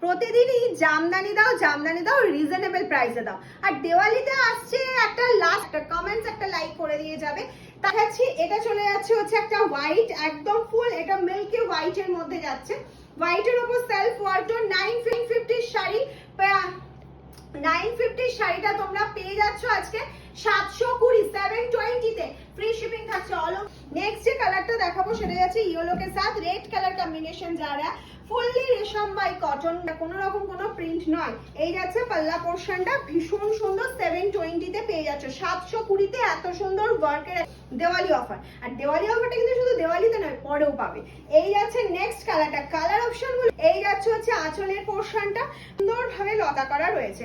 প্রতিদিনই জামদানি দাও রিজনেবল প্রাইসে দাও। আর দেওয়ালিতে আসছে একটা লাস্ট কমেন্টস একটা লাইক করে দিয়ে যাবে। দেখাচ্ছি এটা চলে যাচ্ছে হচ্ছে একটা হোয়াইট, একদম ফুল এটা মিল্কি হোয়াইট এর মধ্যে যাচ্ছে। হোয়াইটের উপর সেলফ ওয়ার্ডরোব 950 শাড়ি, 950 শাড়িটা তোমরা পেয়ে যাচ্ছ আজকে 720 720 তে। ফ্রি শিপিং থাকছে অল। নেক্সট যে কালারটা দেখাবো সেটা যাচ্ছে ইয়েলো কে সাথ রেড কালার কম্বিনেশন যারা ফুললি রেশম বাই কটন, কোনো রকম কোনো প্রিন্ট নয়। এই যাচ্ছে পাল্লা পোর্শনটা ভীষণ সুন্দর 720 তে পেয়ে যাচ্ছে। 720 তে এত সুন্দর ওয়ার্কের দেওয়ালি অফার। আর দেওয়ালি অফারটা কিন্তু শুধু দেওয়ালিতে নয়, পরেও পাবে। এই যাচ্ছে নেক্সট কালারটা, কালার অপশন গুলো এই যাচ্ছে হচ্ছে আঁচলের পোর্শনটা সুন্দরভাবে লতা করা রয়েছে।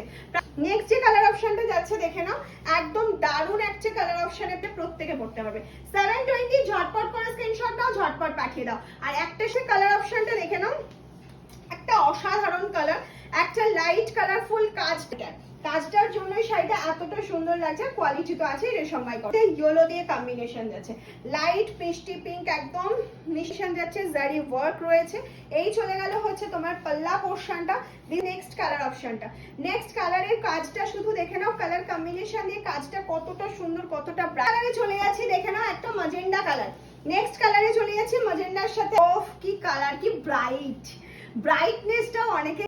নেক্সট যে কালার অপশনটা যাচ্ছে দেখে নাও, একদম দারুণ একটা কালার অপশন, এটা প্রত্যেকে পড়তে হবে। 720 ঝটপট করে স্ক্রিনশট দাও, ঝটপট পাঠিয়ে দাও। আর একটা সে কালার অপশনটা দেখে নাও, একটা অসাধারণ কালার, একটা লাইট কালারফুল কাজটার জন্যই শাড়িটা এতটা সুন্দর লাগছে। কোয়ালিটি তো আছে রেশম বাই কটন, ইয়েলো দিয়ে কম্বিনেশন যাচ্ছে, লাইট পেস্টি পিঙ্ক একদম মিশন যাচ্ছে, জারি ওয়ার্ক রয়েছে। এই চলে গেল হচ্ছে তোমার পাল্লা পোর্শনটা। নেক্সট কালার অপশনটা, নেক্সট কালারের কাজটা শুধু দেখে নাও, কালার কম্বিনেশন দিয়ে কাজটা কতটা সুন্দর, কতটা ব্রাইট। চলে যাচ্ছে দেখে নাও একটা ম্যাজেন্ডা কালার, নেক্সট কালারে চলে যাচ্ছে ম্যাজেন্ডার সাথে। অফ কি কালার, কি ব্রাইটনেসটাও অনেকে